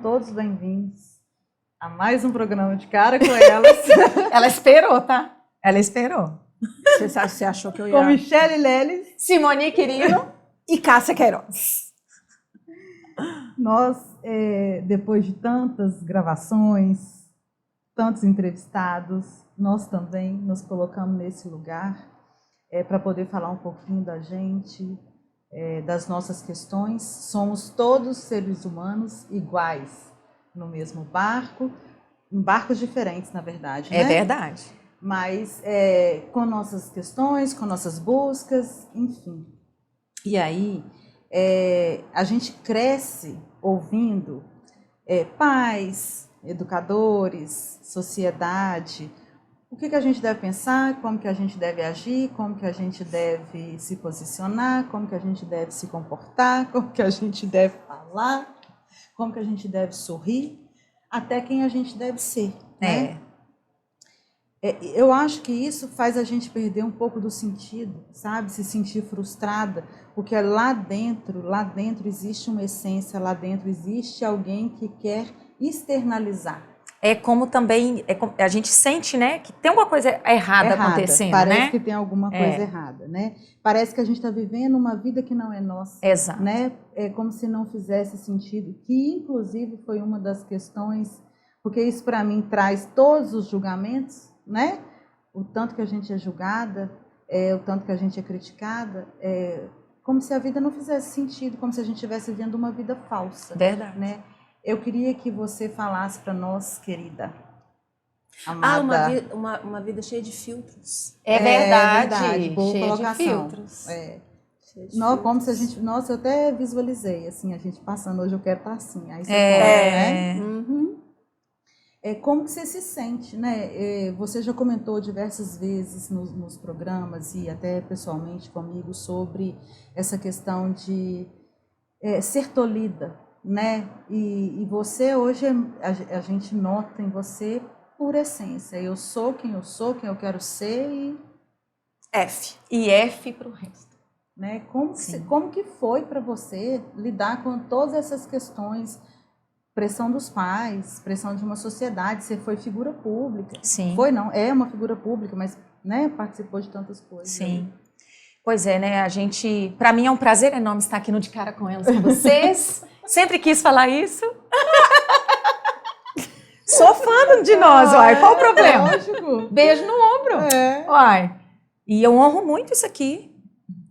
todos bem-vindos a mais um programa de Cara com Elas. Ela esperou, tá? Ela esperou. Você achou que eu ia... Com Michele Leles, Simone Quirino E Cássia Queiroz. nós, depois de tantas gravações, tantos entrevistados, nós também nos colocamos nesse lugar para poder falar um pouquinho da gente, das nossas questões. Somos todos seres humanos iguais no mesmo barco, em barcos diferentes, na verdade. É né? verdade. Mas com nossas questões, com nossas buscas, enfim. E aí, a gente cresce ouvindo pais, educadores, sociedade, o que a gente deve pensar, como que a gente deve agir, como que a gente deve se posicionar, como que a gente deve se comportar, como que a gente deve falar, como que a gente deve sorrir, até quem a gente deve ser, né? Eu acho que isso faz a gente perder um pouco do sentido, sabe? Se sentir frustrada, porque lá dentro existe uma essência, lá dentro existe alguém que quer externalizar. É como também, a gente sente, né, que tem alguma coisa errada acontecendo, parece né? que tem alguma coisa errada, né? Parece que a gente está vivendo uma vida que não é nossa. Exato. Né? É como se não fizesse sentido, que inclusive foi uma das questões, porque isso para mim traz todos os julgamentos, né? O tanto que a gente é julgada, o tanto que a gente é criticada, como se a vida não fizesse sentido, como se a gente estivesse vivendo uma vida falsa. Verdade. Né? Eu queria que você falasse para nós, querida, amada. Uma vida cheia de filtros. É verdade. Boa cheia colocação. de filtros. Como se a gente, nossa, eu até visualizei assim, a gente passando hoje, eu quero estar assim. Aí você É. né? Uhum. Como que você se sente, né? Você já comentou diversas vezes nos programas e até pessoalmente comigo sobre essa questão de ser tolhida, né? E você hoje, a gente nota em você por essência. Eu sou quem eu quero ser e... F. E F para o resto. Né? Como que foi para você lidar com todas essas questões? Pressão dos pais, pressão de uma sociedade, você foi figura pública. Sim. Foi não, é uma figura pública, mas né, participou de tantas coisas. Sim. Aí. Pois é, né, para mim é um prazer enorme estar aqui no De Cara com Elas com vocês. Sempre quis falar isso. Sou fã de nós, uai, qual o problema? Lógico. Beijo no ombro. Uai. E eu honro muito isso aqui,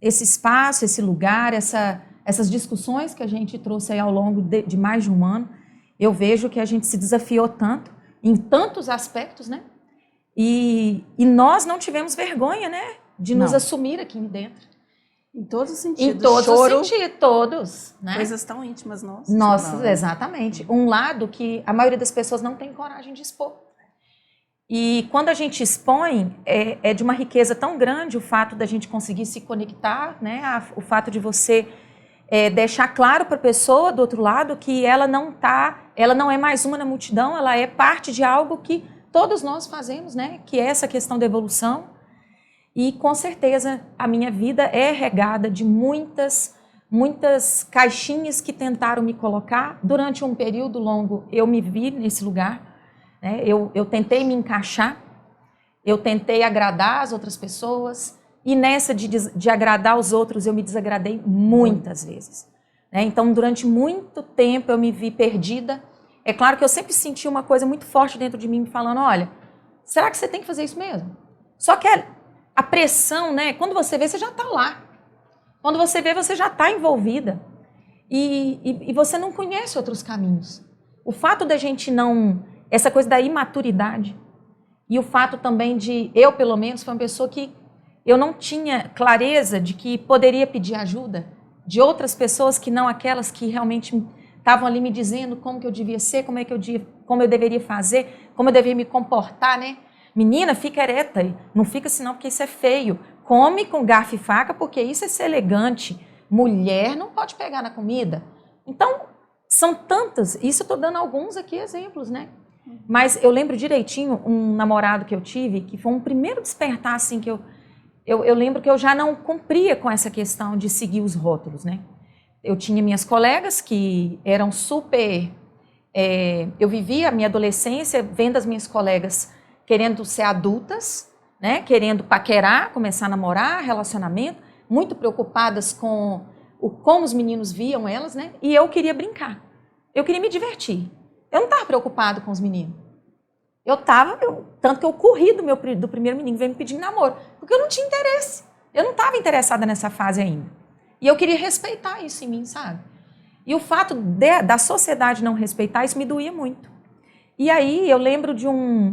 esse espaço, esse lugar, essas discussões que a gente trouxe aí ao longo de mais de um ano. Eu vejo que a gente se desafiou tanto, em tantos aspectos, né? E nós não tivemos vergonha, né? De nos assumir aqui dentro. Em todos os sentidos. Em todos os sentidos, todos. Né? Coisas tão íntimas nossas. Nossas, exatamente. Um lado que a maioria das pessoas não tem coragem de expor. E quando a gente expõe, é de uma riqueza tão grande o fato da gente conseguir se conectar, né? O fato de você... deixar claro para a pessoa do outro lado que ela não é mais uma na multidão, ela é parte de algo que todos nós fazemos, né? Que é essa questão da evolução. E com certeza a minha vida é regada de muitas caixinhas que tentaram me colocar. Durante um período longo eu me vi nesse lugar, né? Eu tentei me encaixar, eu tentei agradar as outras pessoas. E nessa de agradar os outros, eu me desagradei muitas vezes. Né? Então, durante muito tempo, eu me vi perdida. É claro que eu sempre senti uma coisa muito forte dentro de mim, me falando, olha, será que você tem que fazer isso mesmo? Só que a pressão, né? Quando você vê, você já está lá. Quando você vê, você já está envolvida. E você não conhece outros caminhos. O fato da gente não... Essa coisa da imaturidade. E o fato também de... Eu, pelo menos, fui uma pessoa que... Eu não tinha clareza de que poderia pedir ajuda de outras pessoas que não aquelas que realmente estavam ali me dizendo como que eu devia ser, como eu deveria fazer, como eu deveria me comportar, né? Menina, fica ereta, não fica assim não, porque isso é feio. Come com garfo e faca, porque isso é ser elegante. Mulher não pode pegar na comida. Então, são tantas, isso eu estou dando alguns aqui exemplos, né? Mas eu lembro direitinho um namorado que eu tive, que foi um primeiro despertar assim que eu lembro que eu já não cumpria com essa questão de seguir os rótulos, né? Eu tinha minhas colegas que eram super Eu vivi a minha adolescência vendo as minhas colegas querendo ser adultas, né? Querendo paquerar, começar a namorar, relacionamento, muito preocupadas com como os meninos viam elas, né? E eu queria brincar. Eu queria me divertir. Eu não estava preocupado com os meninos. Tanto que eu corri do primeiro menino que veio me pedir namoro, porque eu não tinha interesse. Eu não estava interessada nessa fase ainda. E eu queria respeitar isso em mim, sabe? E o fato da sociedade não respeitar isso me doía muito. E aí eu lembro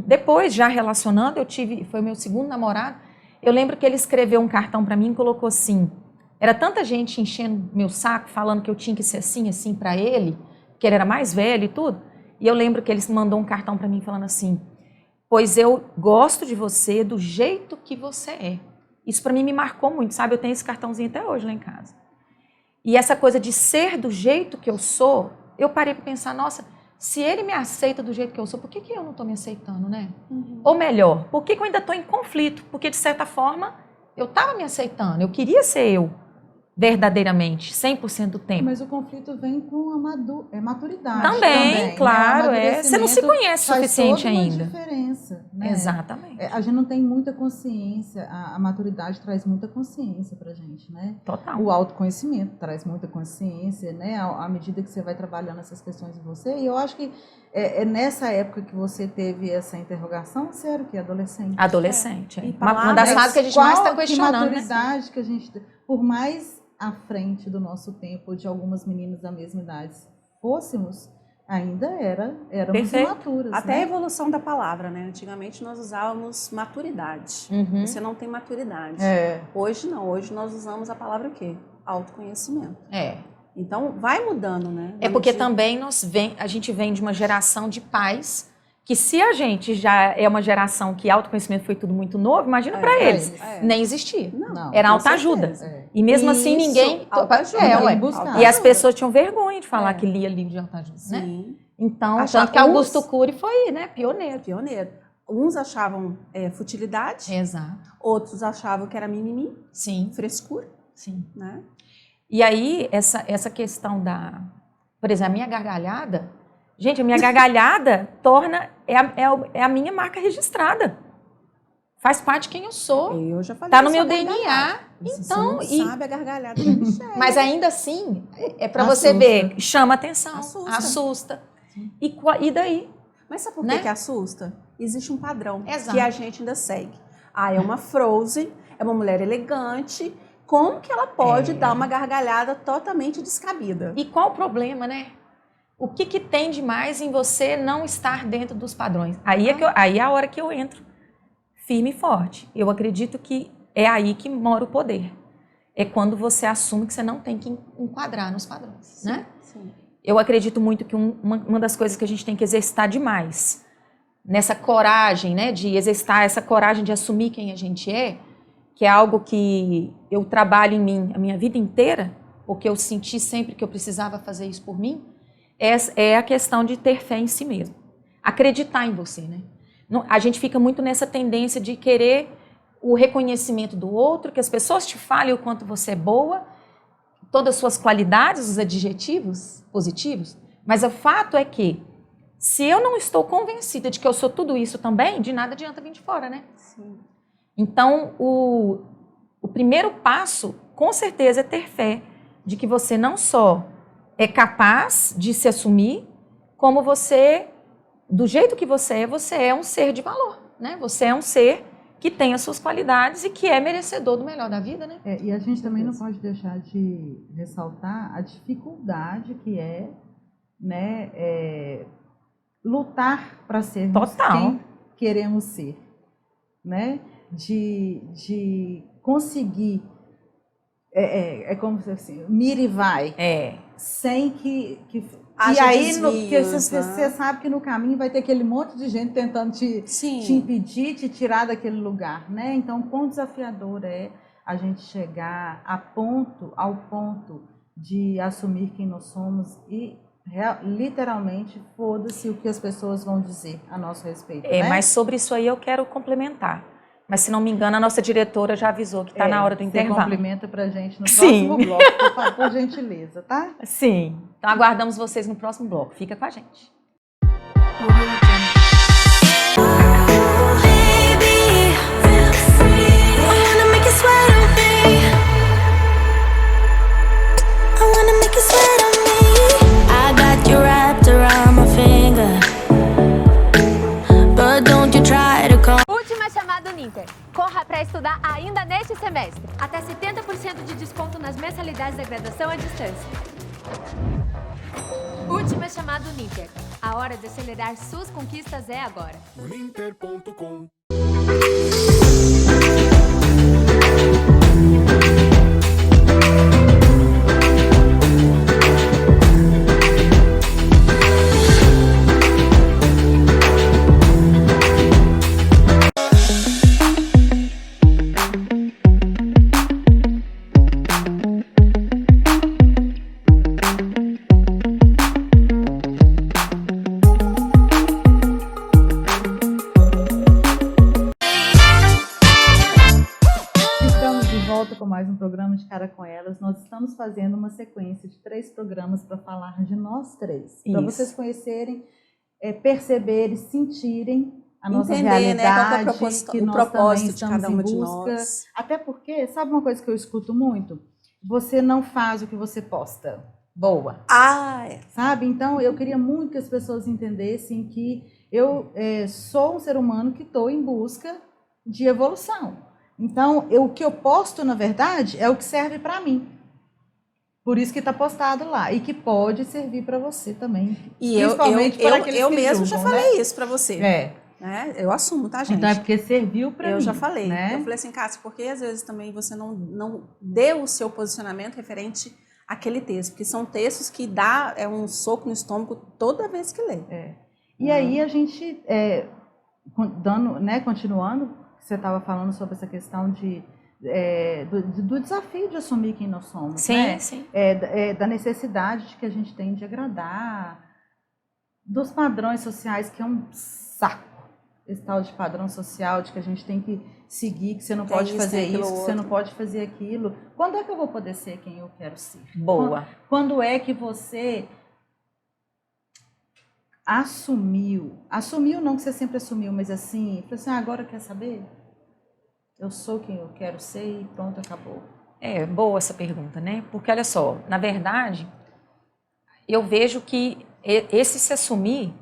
depois já relacionando, foi meu segundo namorado, eu lembro que ele escreveu um cartão para mim e colocou assim, era tanta gente enchendo meu saco, falando que eu tinha que ser assim, assim para ele, que ele era mais velho e tudo, e eu lembro que ele mandou um cartão para mim falando assim, pois eu gosto de você do jeito que você é. Isso para mim me marcou muito, sabe? Eu tenho esse cartãozinho até hoje lá em casa. E essa coisa de ser do jeito que eu sou, eu parei para pensar, nossa, se ele me aceita do jeito que eu sou, por que eu não estou me aceitando, né? Uhum. Ou melhor, por que eu ainda estou em conflito? Porque, de certa forma, eu estava me aceitando, eu queria ser eu, verdadeiramente, 100% do tempo. Mas o conflito vem com a maturidade. Também, claro. Né? Você não se conhece o suficiente ainda. Faz toda uma diferença. Né? Exatamente. A gente não tem muita consciência, a maturidade traz muita consciência pra gente, né? Total. O autoconhecimento traz muita consciência, né? À medida que você vai trabalhando essas questões em você. E eu acho que é nessa época que você teve essa interrogação, você era o quê? Adolescente? Adolescente. Uma das fases que a gente mais está questionando. Que maturidade, né? Que a gente, por mais à frente do nosso tempo, de algumas meninas da mesma idade fôssemos, ainda éramos imaturas. Até né? a evolução da palavra, né? Antigamente nós usávamos maturidade. Uhum. Você não tem maturidade. Hoje não, hoje nós usamos a palavra o quê? Autoconhecimento. Então vai mudando, né? Porque também a gente vem de uma geração de pais que, se a gente já é uma geração que autoconhecimento foi tudo muito novo, imagina para eles. Nem existia. Não, era autoajuda. E mesmo assim ninguém... E as pessoas tinham vergonha de falar que lia livro de autoajuda. Sim. Né? Então, tanto que Augusto Cury foi, né, pioneiro. Uns achavam futilidade. Exato. Outros achavam que era mimimi. Sim. Frescura. Sim. Né? E aí, essa questão por exemplo, a minha gargalhada... Gente, a minha gargalhada é a minha marca registrada. Faz parte de quem eu sou. Eu já falei. Tá no meu DNA. Então, você não sabe a gargalhada que a gente é. Mas ainda assim, é para você ver, chama atenção, assusta. E daí? Mas sabe por que assusta? Existe um padrão Exato. Que a gente ainda segue. É uma Frozen, é uma mulher elegante. Como que ela pode dar uma gargalhada totalmente descabida? E qual o problema, né? O que tem de mais em você não estar dentro dos padrões? Aí é a hora que eu entro firme e forte. Eu acredito que é aí que mora o poder. É quando você assume que você não tem que enquadrar nos padrões, sim, né? Sim. Eu acredito muito que uma das coisas que a gente tem que exercitar demais, nessa coragem, né, de exercitar essa coragem de assumir quem a gente é, que é algo que eu trabalho em mim a minha vida inteira, porque eu senti sempre que eu precisava fazer isso por mim, é a questão de ter fé em si mesmo. Acreditar em você, né? A gente fica muito nessa tendência de querer o reconhecimento do outro, que as pessoas te falem o quanto você é boa, todas as suas qualidades, os adjetivos positivos, mas o fato é que, se eu não estou convencida de que eu sou tudo isso também, de nada adianta vir de fora, né? Sim. Então, o primeiro passo, com certeza, é ter fé de que você não só é capaz de se assumir, como você, do jeito que você é um ser de valor, né? Você é um ser que tem as suas qualidades e que é merecedor do melhor da vida, né? E a gente também não pode deixar de ressaltar a dificuldade que é, né, lutar para sermos quem queremos ser, né? De conseguir, como se assim, mira e vai. Sem que e aí, porque você sabe que no caminho vai ter aquele monte de gente tentando te impedir, te tirar daquele lugar, né? Então, quão desafiador é a gente chegar ao ponto de assumir quem nós somos e literalmente foda-se o que as pessoas vão dizer a nosso respeito. Né? Mas sobre isso aí eu quero complementar. Mas, se não me engano, a nossa diretora já avisou que está na hora do intervalo. Você complementa para a gente no próximo bloco, por gentileza, tá? Sim. Então, aguardamos vocês no próximo bloco. Fica com a gente. Última chamada Uninter. Corra para estudar ainda neste semestre. Até 70% de desconto nas mensalidades da graduação à distância. Última chamada Uninter. A hora de acelerar suas conquistas é agora. Uninter.com. Com mais um programa de Cara com Elas. Nós estamos fazendo uma sequência de 3 programas para falar de nós 3. Para vocês conhecerem, perceberem, sentirem a nossa realidade, né? Qual é o propósito de cada uma de nós. Até porque, sabe uma coisa que eu escuto muito? Você não faz o que você posta. Boa. Sabe? Então, eu queria muito que as pessoas entendessem que eu sou um ser humano que estou em busca de evolução. Então, o que eu posto, na verdade, é o que serve para mim. Por isso que está postado lá. E que pode servir para você também. E eu mesmo já falei isso para você. Né? Eu assumo, tá, gente? Então, é porque serviu para mim. Eu já falei. Né? Eu falei assim, Cássia, porque às vezes também você não deu o seu posicionamento referente àquele texto. Porque são textos que dá um soco no estômago toda vez que lê. E aí, a gente, continuando... Você estava falando sobre essa questão do desafio de assumir quem nós somos, sim, né? Sim. Da necessidade que a gente tem de agradar, dos padrões sociais, que é um saco. Esse tal de padrão social, de que a gente tem que seguir, que você não pode fazer isso, que você não pode fazer aquilo. Quando é que eu vou poder ser quem eu quero ser? Boa. Quando é que você... Assumiu não que você sempre assumiu, mas assim, falou assim, agora quer saber? Eu sou quem eu quero ser e pronto, acabou. Boa essa pergunta, né? Porque olha só, na verdade, eu vejo que esse se assumir,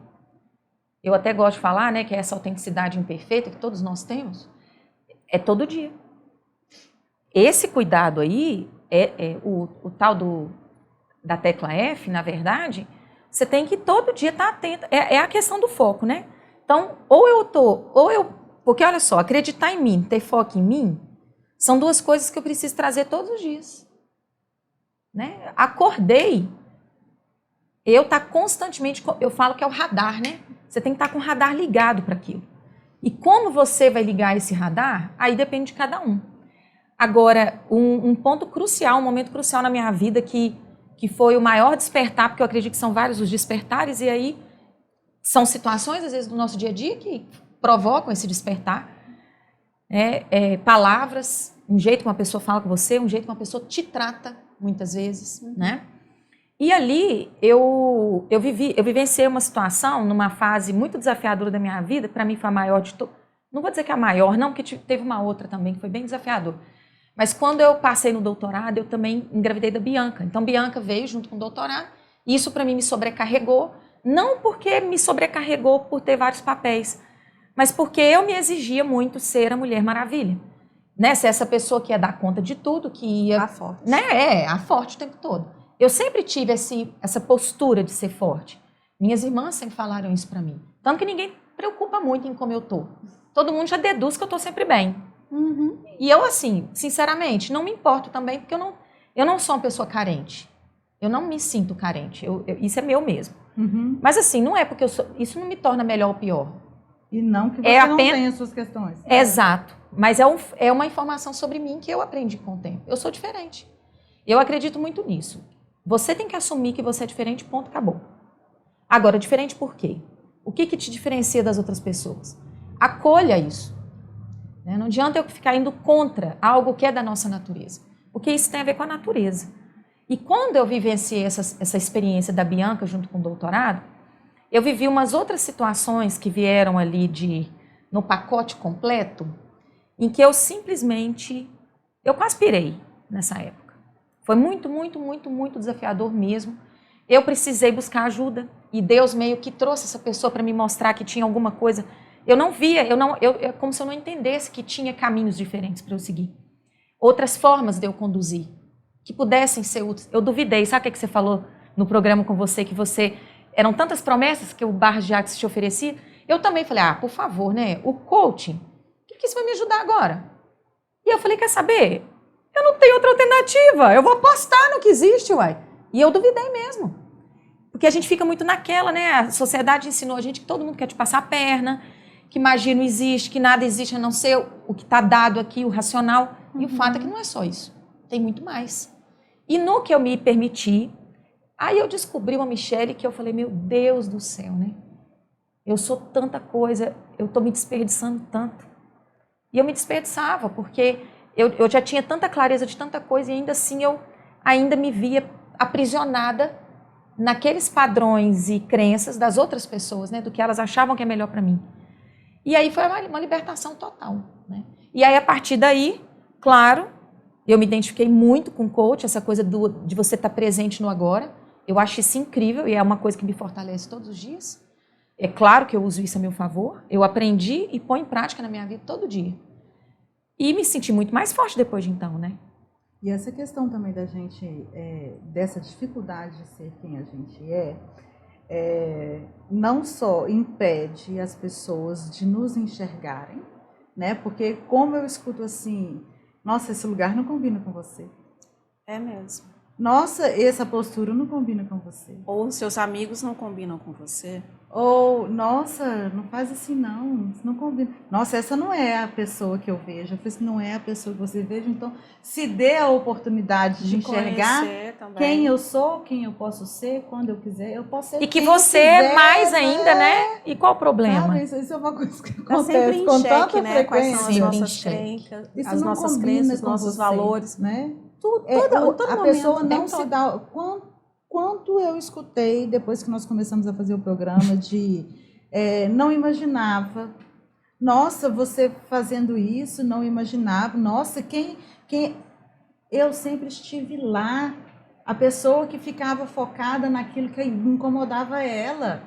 eu até gosto de falar, né, que é essa autenticidade imperfeita que todos nós temos, é todo dia. Esse cuidado aí, o tal da tecla F, na verdade... Você tem que todo dia estar atento. É a questão do foco, né? Então, porque olha só, acreditar em mim, ter foco em mim, são 2 coisas que eu preciso trazer todos os dias. Né? Acordei, eu estar constantemente, eu falo que é o radar, né? Você tem que estar com o radar ligado para aquilo. E como você vai ligar esse radar, aí depende de cada um. Agora, um ponto crucial, um momento crucial na minha vida que foi o maior despertar, porque eu acredito que são vários os despertares, e aí são situações, às vezes, do nosso dia a dia que provocam esse despertar. Palavras, um jeito que uma pessoa fala com você, um jeito que uma pessoa te trata, muitas vezes, né? E ali, eu vivenciei uma situação, numa fase muito desafiadora da minha vida, para mim foi a maior de todas. Não vou dizer que é a maior, não, porque teve uma outra também, que foi bem desafiadora. Mas quando eu passei no doutorado, eu também engravidei da Bianca. Então, Bianca veio junto com o doutorado. E isso, para mim, me sobrecarregou. Não porque me sobrecarregou por ter vários papéis, mas porque eu me exigia muito ser a Mulher Maravilha. Né? Ser essa pessoa que ia dar conta de tudo, que ia... A forte. Né? A forte o tempo todo. Eu sempre tive essa postura de ser forte. Minhas irmãs sempre falaram isso para mim. Tanto que ninguém preocupa muito em como eu tô. Todo mundo já deduz que eu tô sempre bem. E eu, assim, sinceramente, não me importo também, porque eu não sou uma pessoa carente. Eu não me sinto carente. Isso é meu mesmo. Mas, assim, não é porque isso não me torna melhor ou pior. E não que você não tenha suas questões. Exato. Mas é uma informação sobre mim que eu aprendi com o tempo. Eu sou diferente. Eu acredito muito nisso. Você tem que assumir que você é diferente, ponto, acabou. Agora, diferente por quê? O que te diferencia das outras pessoas? Acolha isso. Não adianta eu ficar indo contra algo que é da nossa natureza, porque isso tem a ver com a natureza. E quando eu vivenciei essa experiência da Bianca junto com o doutorado, eu vivi umas outras situações que vieram ali no pacote completo, em que eu simplesmente, eu quase pirei nessa época. Foi muito, muito, muito, muito desafiador mesmo. Eu precisei buscar ajuda e Deus meio que trouxe essa pessoa para me mostrar que tinha alguma coisa. Eu não via, é como se eu não entendesse que tinha caminhos diferentes para eu seguir. Outras formas de eu conduzir, que pudessem ser úteis. Eu duvidei, sabe o que você falou no programa com você, que eram tantas promessas que o Barras de Axis te oferecia? Eu também falei, por favor, né, o coaching, o que isso vai me ajudar agora? E eu falei, quer saber? Eu não tenho outra alternativa, eu vou apostar no que existe, uai. E eu duvidei mesmo. Porque a gente fica muito naquela, né, a sociedade ensinou a gente que todo mundo quer te passar a perna, que magia não existe, que nada existe a não ser o que está dado aqui, o racional. E o fato é que não é só isso, tem muito mais. E no que eu me permiti, aí eu descobri uma Michele que eu falei, meu Deus do céu, né? Eu sou tanta coisa, eu estou me desperdiçando tanto. E eu me desperdiçava, porque eu já tinha tanta clareza de tanta coisa e ainda assim eu ainda me via aprisionada naqueles padrões e crenças das outras pessoas, né? Do que elas achavam que é melhor para mim. E aí foi uma libertação total, né? E aí a partir daí, claro, eu me identifiquei muito com o coach, essa coisa de você estar presente no agora. Eu acho isso incrível e é uma coisa que me fortalece todos os dias. É claro que eu uso isso a meu favor. Eu aprendi e ponho em prática na minha vida todo dia. E me senti muito mais forte depois de então, né? E essa questão também da gente, dessa dificuldade de ser quem a gente não só impede as pessoas de nos enxergarem, né? Porque como eu escuto assim, nossa, esse lugar não combina com você. É mesmo. Nossa, essa postura não combina com você. Ou seus amigos não combinam com você. Ou, nossa, não faz assim não, isso não combina. Nossa, essa não é a pessoa que eu vejo, eu falei assim, não é a pessoa que você veja, então se dê a oportunidade de enxergar quem eu sou, quem eu posso ser, quando eu quiser, eu posso ser. E que você é mais ainda, né? E qual o problema? Sabe, isso é uma coisa que Tá acontece sempre em com xeque, tanta né? Quais são frequência. as nossas crenças, Isso as não nossas combina crenças, com nossos você, valores. né? Todo a momento, pessoa não tempo se todo. dá. Quanto eu escutei depois que nós começamos a fazer o programa de não imaginava, nossa, você fazendo isso, não imaginava, nossa, quem eu sempre estive lá, a pessoa que ficava focada naquilo que incomodava ela,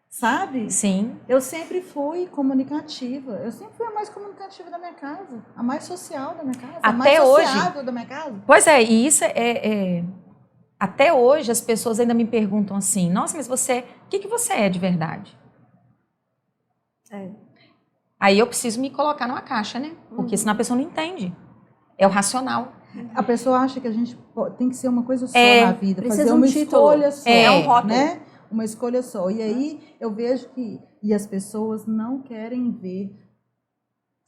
sabe? Sim. Eu sempre fui comunicativa, eu sempre fui a mais comunicativa da minha casa, a mais social da minha casa, a mais sociável da minha casa. Pois é, e isso até hoje as pessoas ainda me perguntam assim, nossa, mas o que você é de verdade? Aí eu preciso me colocar numa caixa, né? Porque senão a pessoa não entende. É o racional. A pessoa acha que a gente tem que ser uma coisa só na vida, precisa fazer um uma título. escolha só, É um rótulo. né? Uma escolha só. E aí eu vejo que as pessoas não querem ver,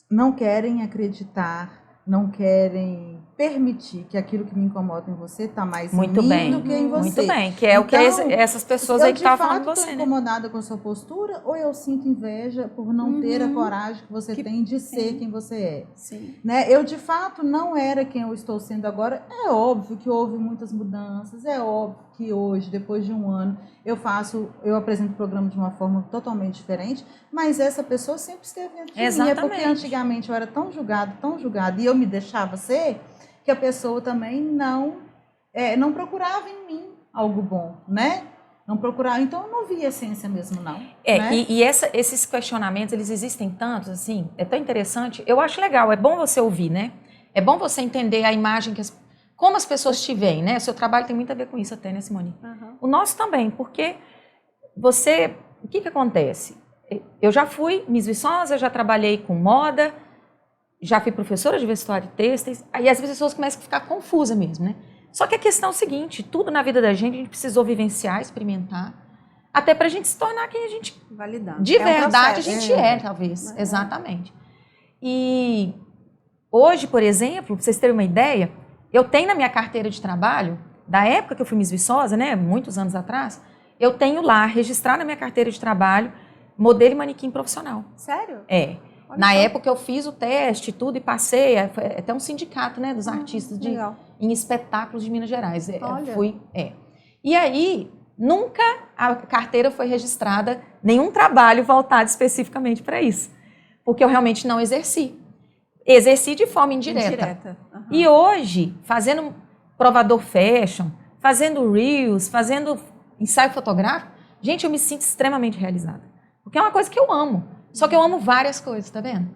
não querem acreditar, não querem permitir que aquilo que me incomoda em você está mais Muito em mim bem, do que em você. muito bem, que é o que essas pessoas aí que estavam falando com Eu você, de fato né? estou incomodada com a sua postura ou eu sinto inveja por não ter a coragem que você tem de ser quem você é. Sim. Né? Eu, de fato, não era quem eu estou sendo agora. É óbvio que houve muitas mudanças, é óbvio que hoje, depois de um ano, eu apresento o programa de uma forma totalmente diferente, mas essa pessoa sempre esteve dentro de mim. É porque antigamente eu era tão julgada, e eu me deixava ser, que a pessoa também não procurava em mim algo bom, né? Não procurava, então eu não via essência mesmo, não. Né? E esses questionamentos, eles existem tantos, assim, é tão interessante. Eu acho legal, é bom você ouvir, né? É bom você entender a imagem, como as pessoas te veem, né? O seu trabalho tem muito a ver com isso até, né, Simone? Uhum. O nosso também, porque o que acontece? Eu já fui Miss Viçosa, já trabalhei com moda, já fui professora de vestuário e têxteis, aí as pessoas começam a ficar confusas mesmo, né? Só que a questão é o seguinte, tudo na vida da gente a gente precisou vivenciar, experimentar, até pra gente se tornar quem a gente validar. De verdade a gente talvez. Exatamente. E hoje, por exemplo, pra vocês terem uma ideia, eu tenho na minha carteira de trabalho, da época que eu fui Miss Viçosa, né, muitos anos atrás, eu tenho lá, registrado na minha carteira de trabalho, modelo e manequim profissional. Sério? É. Na época eu fiz o teste e tudo e passei, até um sindicato, né, dos artistas em espetáculos de Minas Gerais. Olha. E aí, Nunca a carteira foi registrada, nenhum trabalho voltado especificamente para isso. Porque eu realmente não exerci. Exerci de forma indireta. Uhum. E hoje, fazendo provador fashion, fazendo reels, fazendo ensaio fotográfico, gente, eu me sinto extremamente realizada. Porque é uma coisa que eu amo. Só que eu amo várias coisas, tá vendo?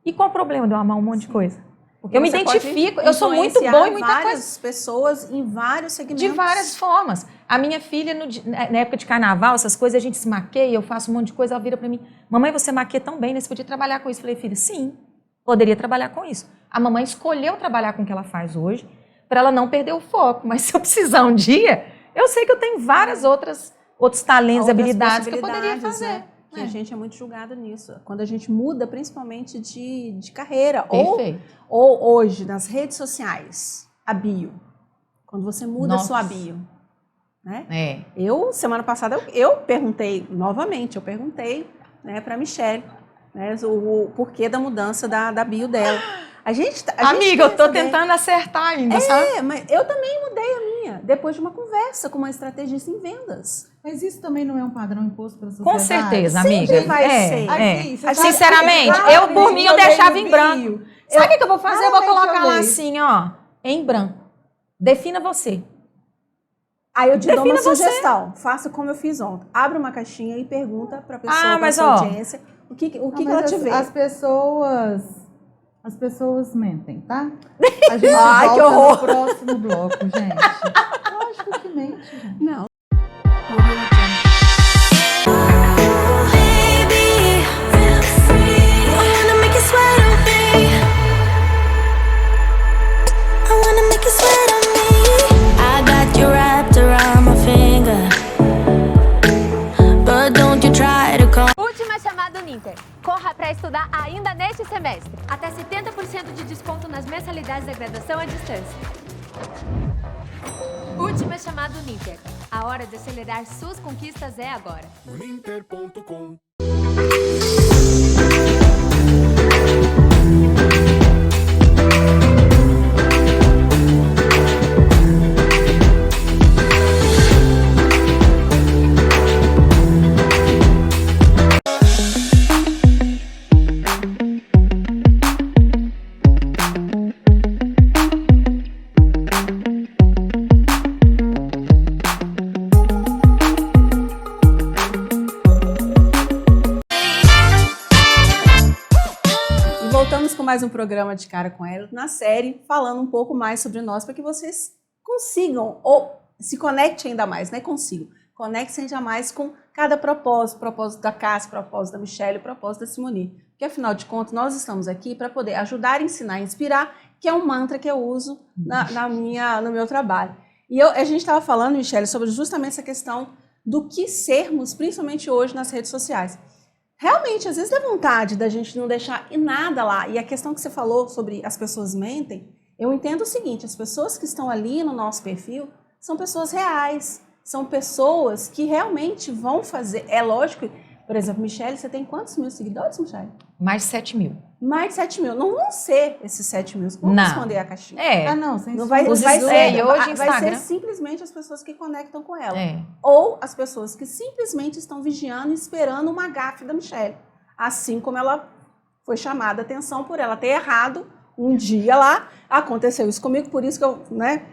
E qual o problema de eu amar um monte de coisa? Porque eu me você identifico, pode eu sou muito bom em muita várias coisa. pessoas em vários segmentos. De várias formas. A minha filha, na época de carnaval, essas coisas, a gente se maqueia, eu faço um monte de coisa, ela vira pra mim, mamãe, você maqueia tão bem, né? Você podia trabalhar com isso. Eu falei, filha, sim, poderia trabalhar com isso. A mamãe escolheu trabalhar com o que ela faz hoje, para ela não perder o foco. Mas se eu precisar um dia, eu sei que eu tenho vários outros talentos e habilidades que eu poderia fazer. Né? Que a gente é muito julgado nisso. Quando a gente muda, principalmente de carreira. Perfeito. Ou hoje, nas redes sociais, a bio. Quando você muda a sua bio. Né? Semana passada, eu perguntei, novamente, né, para a Michelle, né, o porquê da mudança da bio dela. Amiga, eu tô tentando acertar ainda, sabe? Mas eu também mudei a minha, depois de uma conversa com uma estrategista em vendas. Mas isso também não é um padrão imposto pela sociedade? Com certeza, amiga. Sempre vai ser. Aqui, sinceramente, por mim, eu deixava em branco. Sabe o que eu vou fazer? Eu vou colocar lá assim, ó, em branco. Defina você. Aí eu te dou uma sugestão. Faça como eu fiz ontem. Abre uma caixinha e pergunta pra pessoa, pra sua audiência, o que ela te vê. As pessoas mentem, tá? A gente Ai, que volta horror. no próximo bloco, gente. Lógico que mente, gente. Não. Última chamada Uninter. Corra para estudar ainda neste semestre. Até 70% de desconto nas mensalidades da graduação à distância. Última chamada Uninter. A hora de acelerar suas conquistas é agora. Uninter.com. Mais um programa de Cara com Ela, na série, falando um pouco mais sobre nós, para que vocês consigam, ou se conectem ainda mais, né? Conectem ainda mais com cada propósito da Cássia, propósito da Michelle, propósito da Simone. Porque, afinal de contas, nós estamos aqui para poder ajudar, ensinar e inspirar, que é um mantra que eu uso no meu trabalho. E a gente estava falando, Michelle, sobre justamente essa questão do que sermos, principalmente hoje nas redes sociais. Realmente, às vezes dá vontade da gente não deixar nada lá. E a questão que você falou sobre as pessoas mentem, eu entendo o seguinte, as pessoas que estão ali no nosso perfil são pessoas reais, são pessoas que realmente vão fazer. É lógico, por exemplo, Michelle, você tem quantos mil seguidores, Michelle? Mais de 7 mil. Mais de 7 mil. Não vão ser esses 7 mil. Vão responder a caixinha. Sem vai ser. Hoje, vai ser simplesmente as pessoas que conectam com ela. É. Ou as pessoas que simplesmente estão vigiando e esperando uma gafe da Michelle. Assim como ela foi chamada a atenção por ela ter errado um dia lá. Aconteceu isso comigo, por isso que eu, né?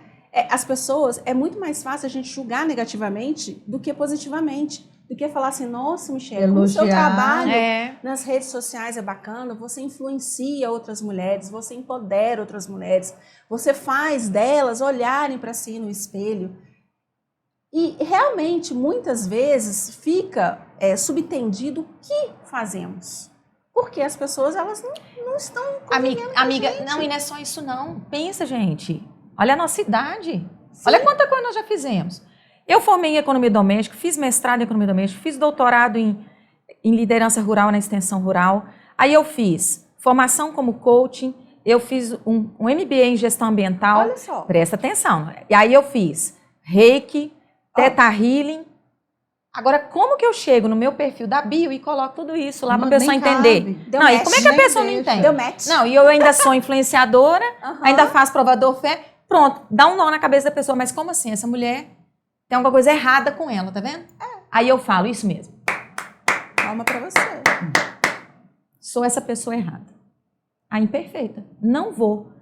As pessoas, é muito mais fácil a gente julgar negativamente do que positivamente. Do que falar assim, nossa, Michelle, o seu trabalho nas redes sociais é bacana, você influencia outras mulheres, você empodera outras mulheres, você faz delas olharem para si no espelho. E realmente, muitas vezes, fica subentendido o que fazemos. Porque as pessoas, elas não estão convivendo com Amiga, a gente. não, e não é só isso não. Pensa, gente. Olha a nossa idade. Sim. Olha quanta coisa nós já fizemos. Eu formei em economia doméstica, fiz mestrado em economia doméstica, fiz doutorado em liderança rural na extensão rural. Aí eu fiz formação como coaching, eu fiz um MBA em gestão ambiental. Olha só. Presta atenção. E aí eu fiz Reiki, Theta Healing. Agora, como que eu chego no meu perfil da bio e coloco tudo isso lá para a pessoa entender? Não, e como é que a pessoa não entende? Deu match. Não, e eu ainda sou influenciadora, ainda faço provador fé. Pronto, dá um nó na cabeça da pessoa. Mas como assim? Essa mulher Tem alguma coisa errada com ela, tá vendo? Aí eu falo, isso mesmo. Palma pra você. Sou essa pessoa errada. A imperfeita. Não vou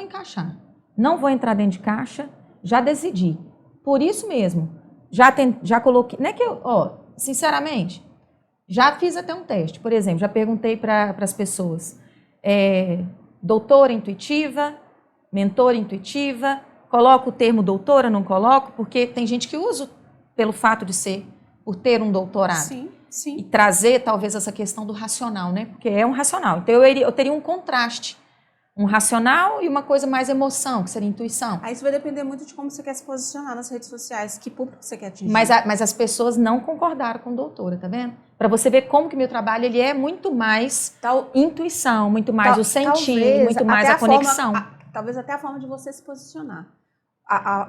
encaixar. Não vou entrar dentro de caixa, já decidi. Por isso mesmo, já coloquei, não é que eu, sinceramente, já fiz até um teste. Por exemplo, já perguntei para as pessoas, doutora intuitiva, mentora intuitiva, coloco o termo doutora, não coloco, porque tem gente que usa pelo fato de ser, por ter um doutorado. Sim, sim. E trazer talvez essa questão do racional, né? Porque é um racional. Então eu teria um contraste. Um racional e uma coisa mais emoção, que seria intuição. Aí isso vai depender muito de como você quer se posicionar nas redes sociais, que público você quer atingir. Mas as pessoas não concordaram com a doutora, tá vendo? Para você ver como que meu trabalho ele é muito mais intuição, muito mais o sentir, muito mais a conexão. Talvez até a forma de você se posicionar.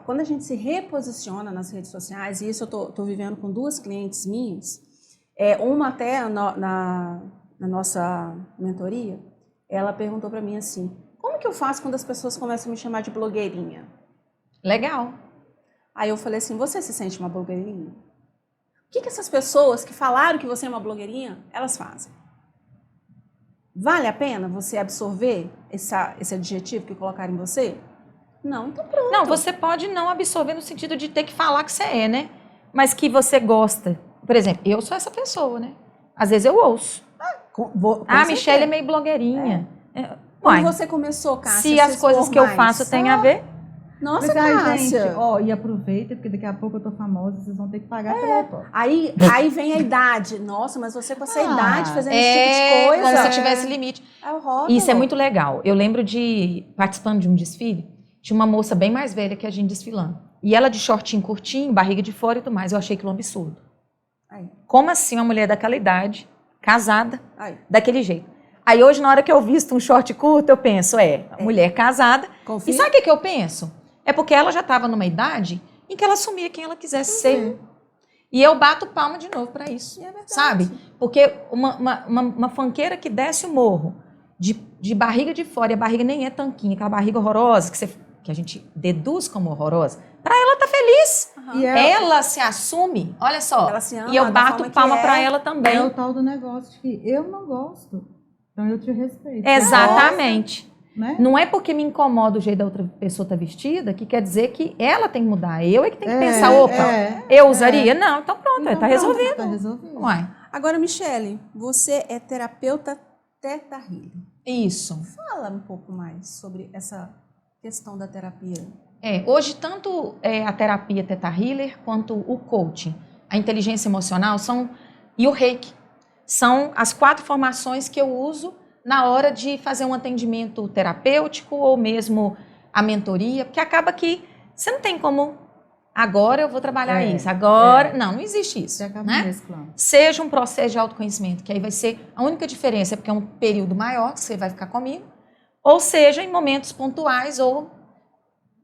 Quando a gente se reposiciona nas redes sociais, e isso eu tô vivendo com 2 clientes minhas, uma até na nossa mentoria, ela perguntou para mim assim, como que eu faço quando as pessoas começam a me chamar de blogueirinha? Legal. Aí eu falei assim, você se sente uma blogueirinha? O que essas pessoas que falaram que você é uma blogueirinha, elas fazem? Vale a pena você absorver esse adjetivo que colocaram em você? Não, então pronto. Não, você pode não absorver no sentido de ter que falar que você é, né? Mas que você gosta. Por exemplo, eu sou essa pessoa, né? Às vezes eu ouço. A Michelle é meio blogueirinha. Quando você começou, Cássia, se as coisas que eu faço têm a ver... Nossa, Mas aí, Cássia. gente, e aproveita, porque daqui a pouco eu tô famosa, vocês vão ter que pagar pelo autógrafo. Aí vem a idade. Nossa, mas você com essa idade fazendo esse tipo de coisa. Como se tivesse limite. É o rótulo. Isso é muito legal. Eu lembro de, participando de um desfile, tinha uma moça bem mais velha que a gente desfilando. E ela de shortinho curtinho, barriga de fora e tudo mais. Eu achei aquilo um absurdo. Aí. Como assim uma mulher daquela idade, casada, daquele jeito? Aí hoje, na hora que eu visto um short curto, eu penso, mulher casada. Confia? E sabe o que eu penso? É porque ela já estava numa idade em que ela assumia quem ela quisesse ser. E eu bato palma de novo para isso. É verdade. Sabe? Porque uma funkeira que desce o morro de barriga de fora, e a barriga nem é tanquinha, aquela barriga horrorosa que a gente deduz como horrorosa, para ela tá feliz. Uhum. Ela se assume, olha só. Ela se ama, e eu bato palma para ela também. É o tal do negócio de que eu não gosto, então eu te respeito. Exatamente. Né? Não é porque me incomoda o jeito da outra pessoa estar vestida que quer dizer que ela tem que mudar. Eu é que tenho que pensar, eu usaria? Não, então pronto, tá resolvido. Tá resolvido. Uai. Agora, Michelle, você é terapeuta Theta Healing. Isso. Fala um pouco mais sobre essa questão da terapia. Hoje, tanto a terapia Theta Healer quanto o coaching, a inteligência emocional e o Reiki são as 4 formações que eu uso na hora de fazer um atendimento terapêutico ou mesmo a mentoria, porque acaba que você não tem como, agora eu vou trabalhar isso, agora... Não existe isso. Você acaba né? mesclando. Seja um processo de autoconhecimento, que aí vai ser a única diferença, porque é um período maior que você vai ficar comigo, ou seja, em momentos pontuais ou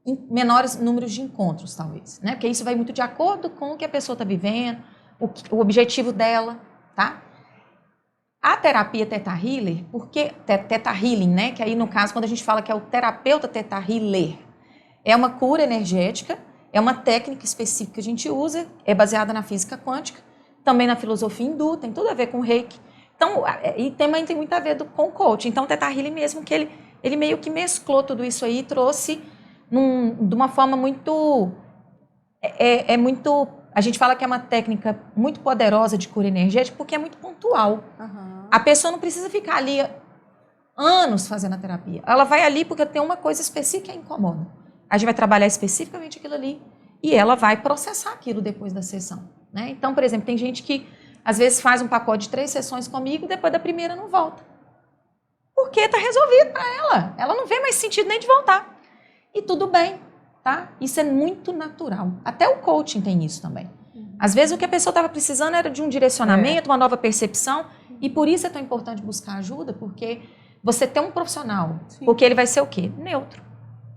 em menores números de encontros, talvez. Né? Porque isso vai muito de acordo com o que a pessoa está vivendo, o objetivo dela, tá? A terapia Theta Healer, porque Theta Healing, né? Que aí no caso, quando a gente fala que é o terapeuta Theta Healer, é uma cura energética, é uma técnica específica que a gente usa, é baseada na física quântica, também na filosofia hindu, tem tudo a ver com o Reiki. Então, e também tem muito a ver com o coaching. Então, o Theta Healing mesmo, que ele meio que mesclou tudo isso aí e trouxe de uma forma muito... muito... A gente fala que é uma técnica muito poderosa de cura energética porque é muito pontual. Uhum. A pessoa não precisa ficar ali anos fazendo a terapia. Ela vai ali porque tem uma coisa específica que a incomoda. A gente vai trabalhar especificamente aquilo ali e ela vai processar aquilo depois da sessão. Né? Então, por exemplo, tem gente que às vezes faz um pacote de 3 sessões comigo e depois da primeira não volta. Porque está resolvido para ela. Ela não vê mais sentido nem de voltar. E tudo bem. Tá? Isso é muito natural. Até o coaching tem isso também. Às vezes o que a pessoa estava precisando era de um direcionamento, uma nova percepção, e por isso é tão importante buscar ajuda, porque você tem um profissional, porque ele vai ser o quê? Neutro.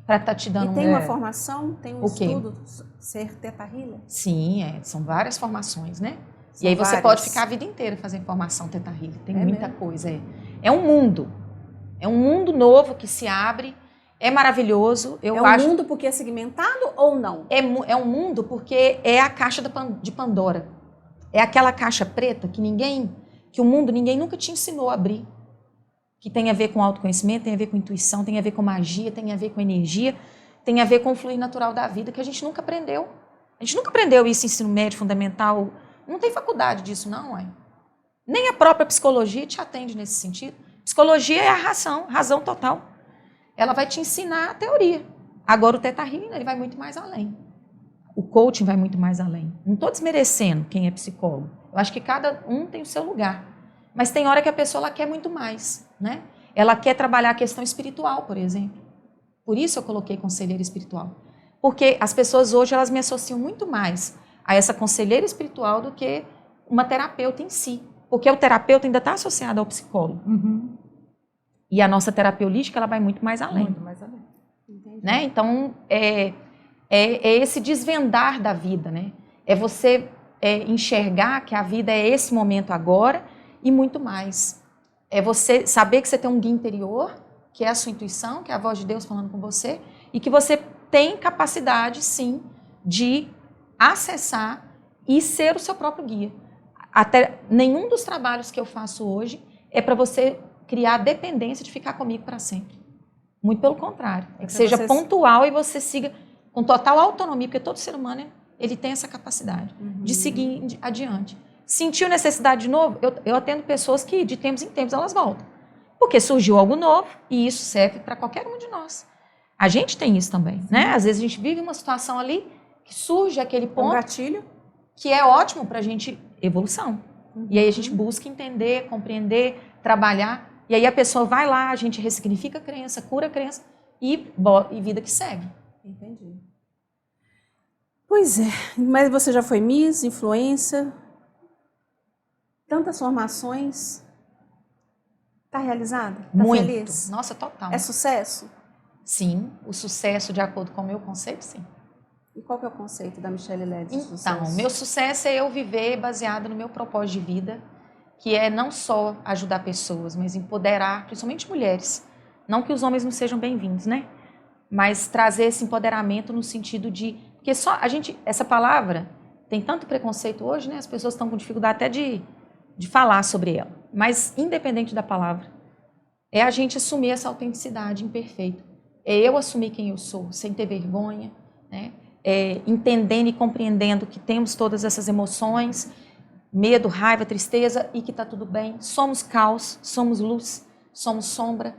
Para estar te dando E tem uma formação, tem um estudo, ser Theta Healer? Sim, são várias formações, né? São e aí você várias. pode ficar a vida inteira fazendo formação Theta Healer. Tem muita coisa. É um mundo. É um mundo novo que se abre. É maravilhoso. Eu É um acho mundo porque é segmentado ou não? é um mundo porque é a caixa de Pandora. É aquela caixa preta que o mundo ninguém nunca te ensinou a abrir. Que tem a ver com autoconhecimento, tem a ver com intuição, tem a ver com magia, tem a ver com energia, tem a ver com o fluir natural da vida, que a gente nunca aprendeu. A gente nunca aprendeu isso em ensino médio, fundamental. Não tem faculdade disso, não, ué. Nem a própria psicologia te atende nesse sentido. Psicologia é a razão total. Ela vai te ensinar a teoria. Agora o Theta Healing, ele vai muito mais além. O coaching vai muito mais além. Não estou desmerecendo quem é psicólogo. Eu acho que cada um tem o seu lugar. Mas tem hora que a pessoa ela quer muito mais, né? Ela quer trabalhar a questão espiritual, por exemplo. Por isso eu coloquei conselheira espiritual. Porque as pessoas hoje elas me associam muito mais a essa conselheira espiritual do que uma terapeuta em si. Porque o terapeuta ainda está associado ao psicólogo. Uhum. E a nossa terapia holística ela vai muito mais além. Muito mais além. Né? Então, é esse desvendar da vida, né? É você enxergar que a vida é esse momento agora e muito mais. É você saber que você tem um guia interior, que é a sua intuição, que é a voz de Deus falando com você, e que você tem capacidade, sim, de acessar e ser o seu próprio guia. Até nenhum dos trabalhos que eu faço hoje é para você criar dependência de ficar comigo para sempre. Muito pelo contrário. É que seja pontual e você siga com total autonomia, porque todo ser humano ele tem essa capacidade de seguir adiante. Sentiu necessidade de novo? Eu atendo pessoas que de tempos em tempos elas voltam. Porque surgiu algo novo e isso serve para qualquer um de nós. A gente tem isso também, né? Às vezes a gente vive uma situação ali que surge aquele ponto gatilho que é ótimo para a gente evolução. E aí a gente busca entender, compreender, trabalhar. E aí a pessoa vai lá, a gente ressignifica a crença, cura a crença e vida que segue. Entendi. Pois é, mas você já foi Miss, influencer, tantas formações, está realizada? Está Muito. feliz? Nossa, total. É sucesso? Sim, o sucesso de acordo com o meu conceito, sim. E qual que é o conceito da Michelle Ledes de Então, sucesso? meu sucesso é eu viver baseado no meu propósito de vida, que é não só ajudar pessoas, mas empoderar, principalmente mulheres. Não que os homens não sejam bem-vindos, né? Mas trazer esse empoderamento no sentido de... Porque só a gente... Essa palavra tem tanto preconceito hoje, né? As pessoas estão com dificuldade até de falar sobre ela. Mas, independente da palavra, é a gente assumir essa autenticidade imperfeita. É eu assumir quem eu sou, sem ter vergonha, né? Entendendo e compreendendo que temos todas essas emoções, medo, raiva, tristeza, e que está tudo bem. Somos caos, somos luz, somos sombra.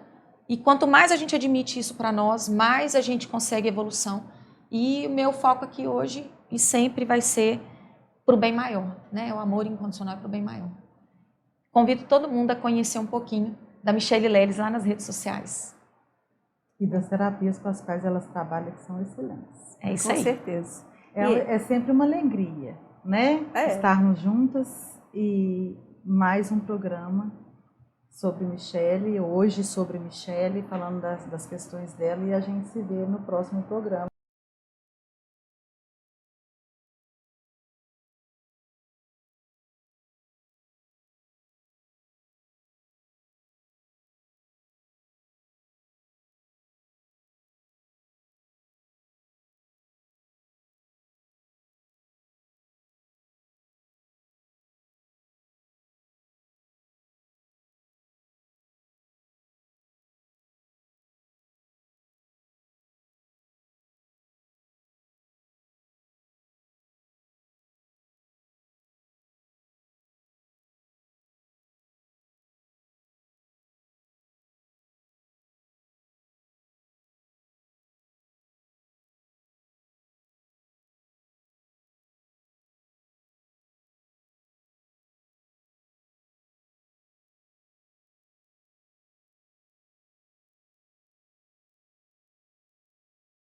E quanto mais a gente admite isso para nós, mais a gente consegue evolução. E o meu foco aqui hoje e sempre vai ser para o bem maior, né? O amor incondicional para o bem maior. Convido todo mundo a conhecer um pouquinho da Michelle Leles lá nas redes sociais. E das terapias com as quais elas trabalham, que são excelentes. É isso Com aí. certeza. É sempre uma alegria, né? Estarmos juntas e mais um programa sobre Michelle, hoje sobre Michelle, falando das questões dela, e a gente se vê no próximo programa.